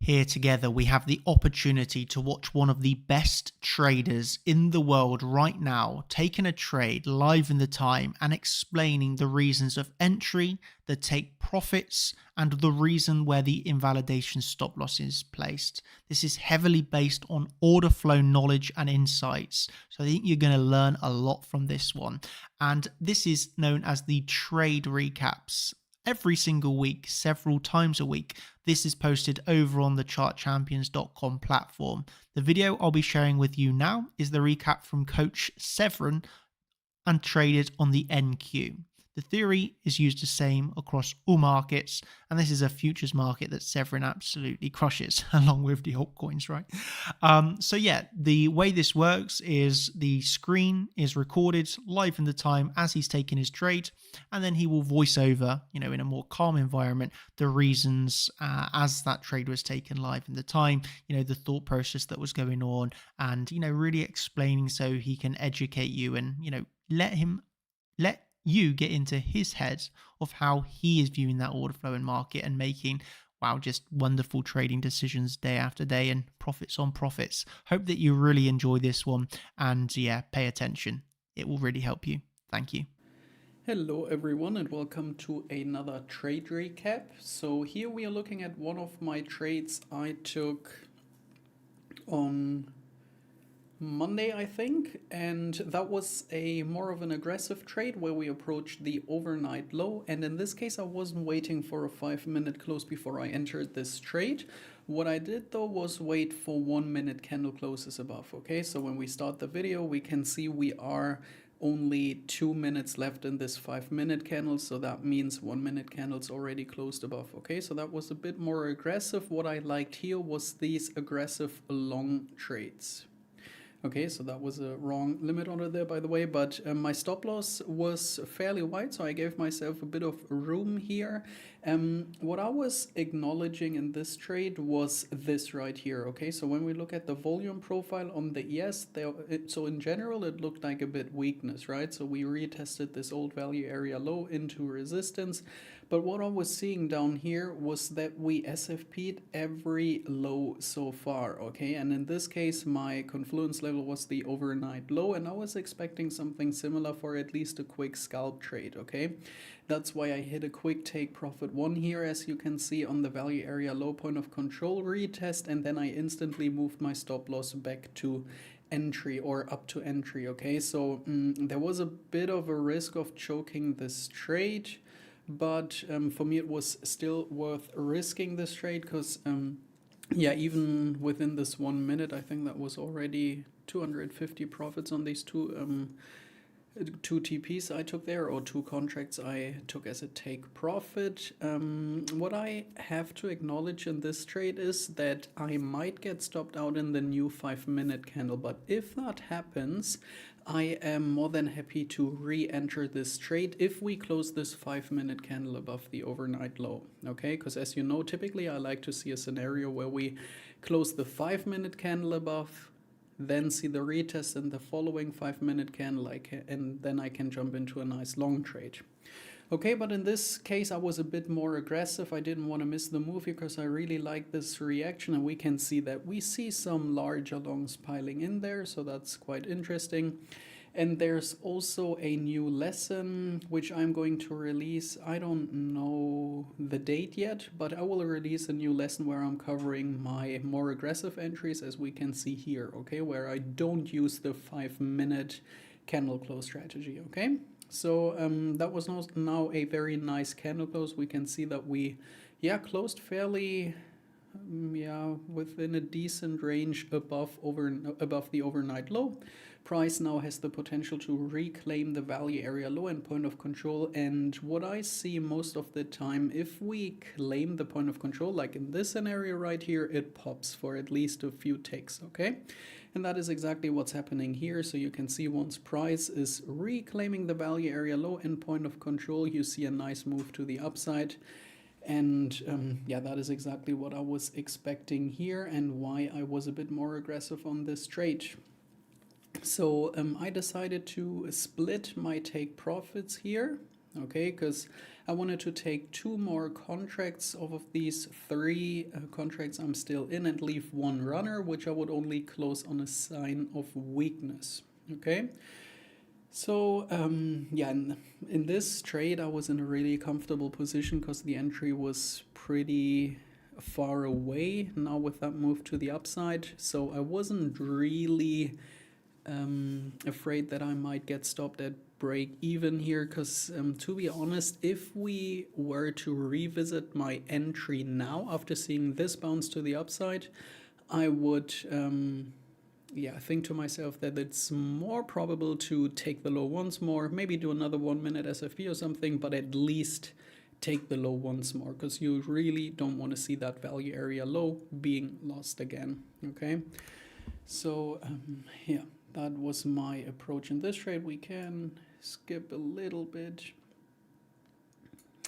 Here together, we have the opportunity to watch one of the best traders in the world right now taking a trade live in the time and explaining the reasons of entry, the take profits, and the reason where the invalidation stop loss is placed. This is heavily based on order flow knowledge and insights. So I think you're going to learn a lot from this one. And this is known as the trade recaps. Every single week, several times a week. This is posted over on the chartchampions.com platform. The video I'll be sharing with you now is the recap from Coach Severin and traded on the NQ. The theory is used the same across all markets, and this is a futures market that Severin absolutely crushes, along with the altcoins, right? So yeah, the way this works is the screen is recorded live in the time as he's taking his trade, and then he will voice over, in a more calm environment, the reasons as that trade was taken live in the time, the thought process that was going on, and, really explaining so he can educate you and, let you get into his head of how he is viewing that order flow and market and making, just wonderful trading decisions day after day and profits on profits. Hope that you really enjoy this one and pay attention. It will really help you. Thank you. Hello everyone and welcome to another trade recap. So here we are looking at one of my trades I took on Monday, I think, and that was a more of an aggressive trade where we approached the overnight low, and in this case I wasn't waiting for a 5-minute close before I entered this trade. What I did though was wait for 1-minute candle closes above. Okay, so when we start the video we can see we are only 2 minutes left in this 5-minute candle, so that means 1-minute candles already closed above. Okay, so that was a bit more aggressive. What I liked here was these aggressive long trades. Okay, so that was a wrong limit order there, by the way, but my stop loss was fairly wide, so I gave myself a bit of room here. What I was acknowledging in this trade was this right here, okay? So when we look at the volume profile on the ES, so in general, it looked like a bit weakness, right? So we retested this old value area low into resistance. But what I was seeing down here was that we SFP'd every low so far, okay? And in this case, my confluence level was the overnight low, and I was expecting something similar for at least a quick scalp trade, okay? That's why I hit a quick take profit 1 here, as you can see on the value area low point of control retest, and then I instantly moved my stop loss back to entry or up to entry, okay? So there was a bit of a risk of choking this trade, but for me it was still worth risking this trade because even within this 1 minute I think that was already 250 profits on these two TPs I took there, or 2 contracts I took as a take profit. What I have to acknowledge in this trade is that I might get stopped out in the new 5-minute candle, but if that happens, I am more than happy to re-enter this trade if we close this 5-minute candle above the overnight low, okay? Because as you know, typically I like to see a scenario where we close the 5-minute candle above, then see the retest in the following 5-minute candle, and then I can jump into a nice long trade. Okay, but in this case I was a bit more aggressive. I didn't want to miss the move because I really like this reaction, and we can see that we see some larger longs piling in there, so that's quite interesting. And there's also a new lesson which I'm going to release. I don't know the date yet, but I will release a new lesson where I'm covering my more aggressive entries, as we can see here, okay, where I don't use the 5-minute candle close strategy, okay? So that was now a very nice candle close. We can see that we closed fairly within a decent range above the overnight low. Price now has the potential to reclaim the value area low and point of control, and what I see most of the time, if we claim the point of control, like in this scenario right here, it pops for at least a few ticks, okay? And that is exactly what's happening here. So you can see once price is reclaiming the value area low and point of control, you see a nice move to the upside. And that is exactly what I was expecting here and why I was a bit more aggressive on this trade. So I decided to split my take profits here, okay, because I wanted to take 2 more contracts off of these 3 contracts I'm still in and leave 1 runner, which I would only close on a sign of weakness. Okay. So yeah, in this trade I was in a really comfortable position because the entry was pretty far away now with that move to the upside, so I wasn't really afraid that I might get stopped at break even here, because to be honest, if we were to revisit my entry now after seeing this bounce to the upside, I would yeah, think to myself that it's more probable to take the low once more, maybe do another 1 minute SFP or something, but at least take the low once more, because you really don't want to see that value area low being lost again. Okay, so yeah, that was my approach in this trade. We can skip a little bit.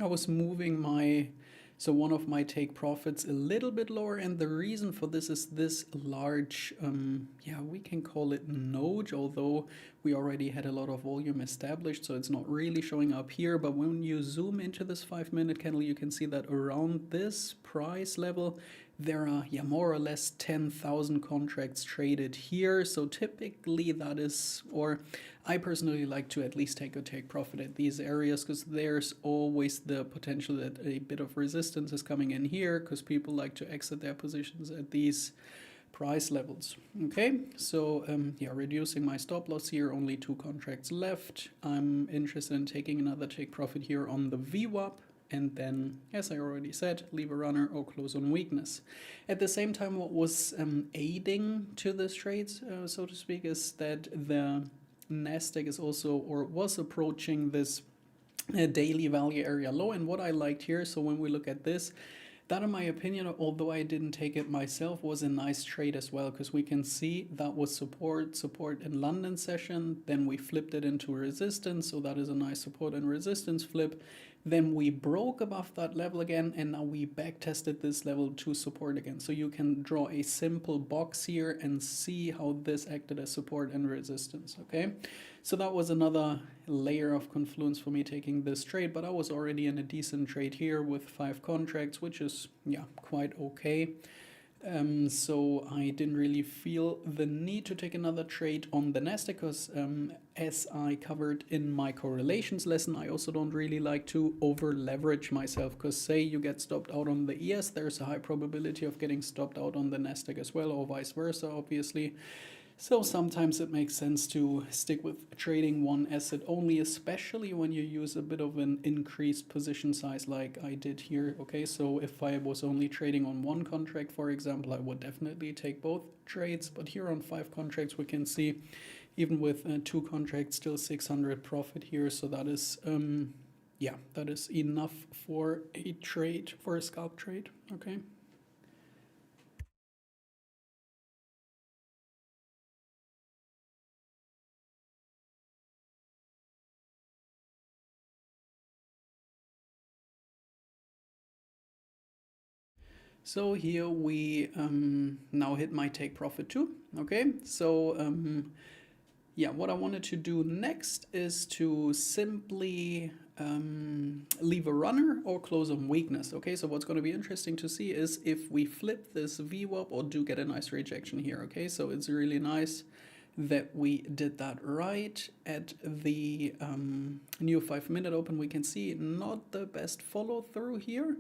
I was moving my, so one of my take profits a little bit lower, and the reason for this is this large, yeah, we can call it node, although we already had a lot of volume established, so it's not really showing up here. But when you zoom into this 5-minute candle, you can see that around this price level, there are, yeah, more or less 10,000 contracts traded here. So typically that is, or I personally like to at least take a take profit at these areas, because there's always the potential that a bit of resistance is coming in here, because people like to exit their positions at these price levels. Okay, so yeah, reducing my stop loss here, only 2 contracts left. I'm interested in taking another take profit here on the VWAP, and then, as I already said, leave a runner or close on weakness. At the same time, what was aiding to this trade, so to speak, is that the Nasdaq is also, or was approaching this daily value area low. And what I liked here, so when we look at this, that in my opinion, although I didn't take it myself, was a nice trade as well, because we can see that was support in London session, then we flipped it into resistance, so that is a nice support and resistance flip. Then we broke above that level again, and now we back tested this level to support again. So you can draw a simple box here and see how this acted as support and resistance. Okay, so that was another layer of confluence for me taking this trade, but I was already in a decent trade here with 5 contracts, which is, yeah, quite okay. So I didn't really feel the need to take another trade on the Nasdaq, because as I covered in my correlations lesson, I also don't really like to over leverage myself, because say you get stopped out on the ES, there's a high probability of getting stopped out on the Nasdaq as well, or vice versa, obviously. So sometimes it makes sense to stick with trading one asset only, especially when you use a bit of an increased position size like I did here. Okay, so if I was only trading on 1 contract, for example, I would definitely take both trades. But here on 5 contracts, we can see even with 2 contracts, still 600 profit here. So that is, yeah, that is enough for a trade, for a scalp trade. Okay. So here we now hit my take profit too. Okay, so yeah, what I wanted to do next is to simply leave a runner or close on weakness. Okay, so what's going to be interesting to see is if we flip this VWAP or do get a nice rejection here. Okay, so it's really nice that we did that right. At the new 5-minute open, we can see not the best follow through here.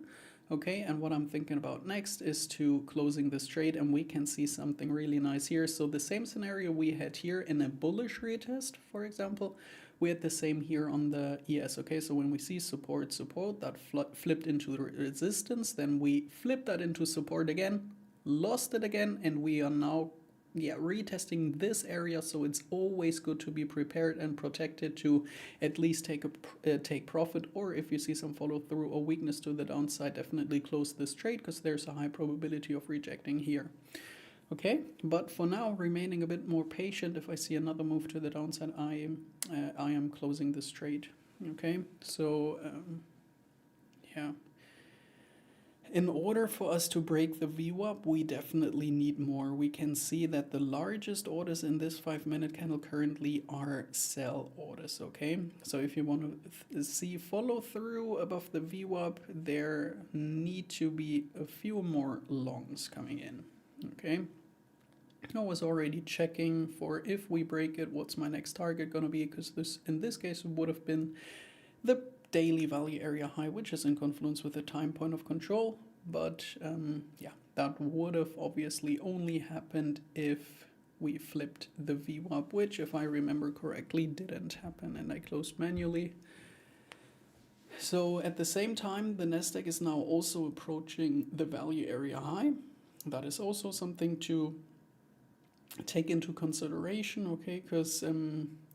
Okay, and what I'm thinking about next is to closing this trade, and we can see something really nice here. So the same scenario we had here in a bullish retest, for example, we had the same here on the ES. Okay, so when we see support, that flipped into the resistance, then we flipped that into support again, lost it again, and we are now, yeah, retesting this area. So it's always good to be prepared and protected to at least take profit, or if you see some follow through or weakness to the downside, definitely close this trade, because there's a high probability of rejecting here. Okay, but for now, remaining a bit more patient. If I see another move to the downside, I am closing this trade. Okay, so yeah. in order for us to break the VWAP, we definitely need more. We can see that the largest orders in this 5-minute candle currently are sell orders, okay? So if you want to see follow through above the VWAP, there need to be a few more longs coming in, okay? I was already checking for if we break it, what's my next target gonna be, because this in this case would have been the daily value area high, which is in confluence with the time point of control. But yeah, that would have obviously only happened if we flipped the VWAP, which, if I remember correctly, didn't happen, and I closed manually. So at the same time, the Nasdaq is now also approaching the value area high. That is also something to take into consideration, okay, because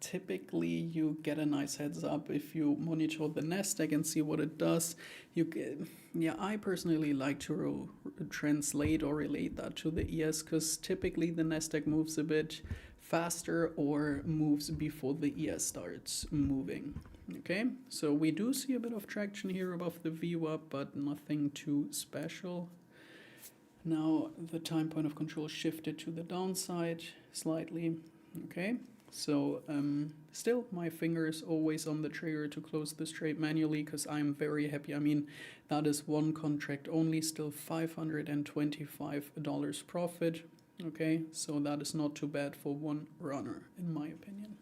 typically you get a nice heads up if you monitor the Nasdaq and see what it does. You get, yeah, I personally like to translate or relate that to the ES, because typically the Nasdaq moves a bit faster or moves before the ES starts moving. Okay, so we do see a bit of traction here above the VWAP, but nothing too special. Now the time point of control shifted to the downside slightly. Okay, so still my finger is always on the trigger to close this trade manually, because I'm very happy. I mean, that is one contract only, still $525 profit. Okay, so that is not too bad for one runner, in my opinion.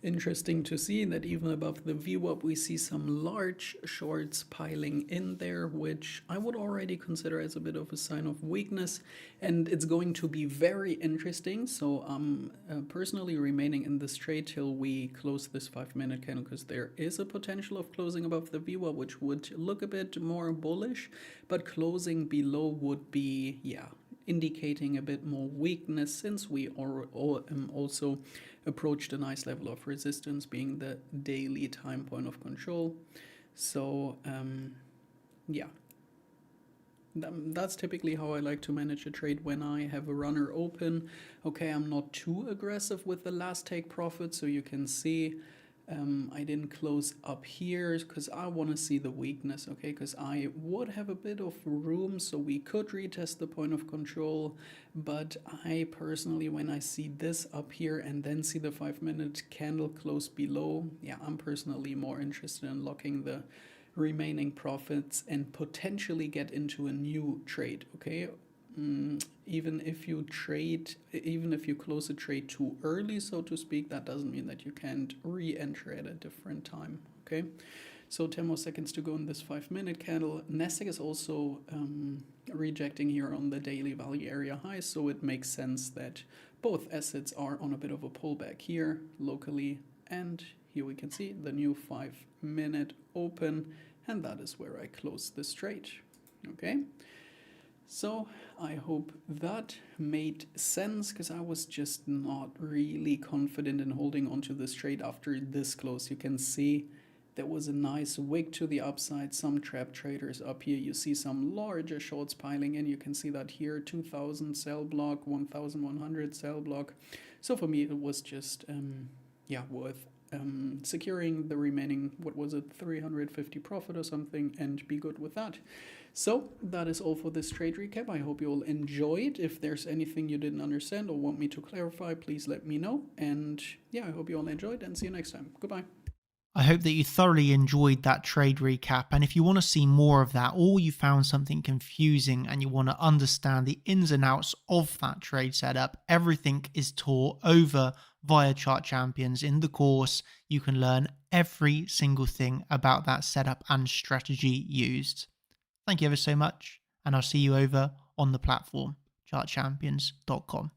Interesting to see that even above the VWAP we see some large shorts piling in there, which I would already consider as a bit of a sign of weakness, and it's going to be very interesting. So I'm personally remaining in this trade till we close this 5-minute candle, because there is a potential of closing above the VWAP, which would look a bit more bullish, but closing below would be, yeah, indicating a bit more weakness, since we also approached a nice level of resistance, being the daily time point of control. So yeah, that's typically how I like to manage a trade when I have a runner open. Okay, I'm not too aggressive with the last take profit, so you can see I didn't close up here because I want to see the weakness, okay, because I would have a bit of room, so we could retest the point of control. But I personally, when I see this up here and then see the 5-minute candle close below, yeah, I'm personally more interested in locking the remaining profits and potentially get into a new trade, okay? Even if you close a trade too early, so to speak, that doesn't mean that you can't re-enter at a different time, okay? So 10 more seconds to go in this 5-minute candle. Nasdaq is also rejecting here on the daily value area high, so it makes sense that both assets are on a bit of a pullback here locally, and here we can see the new 5-minute open, and that is where I close this trade, okay? So I hope that made sense, because I was just not really confident in holding onto this trade after this close. You can see there was a nice wick to the upside, some trap traders up here. You see some larger shorts piling in. You can see that here, 2000 sell block, 1100 sell block. So for me, it was just, yeah, worth securing the remaining, what was it, 350 profit or something, and be good with that. So that is all for this trade recap. I hope you all enjoyed. If there's anything you didn't understand or want me to clarify, please let me know. And yeah, I hope you all enjoyed, and see you next time. Goodbye. I hope that you thoroughly enjoyed that trade recap, and if you want to see more of that, or you found something confusing and you want to understand the ins and outs of that trade setup, everything is taught over via Chart Champions. In the course, you can learn every single thing about that setup and strategy used. Thank you ever so much, and I'll see you over on the platform. chartchampions.com.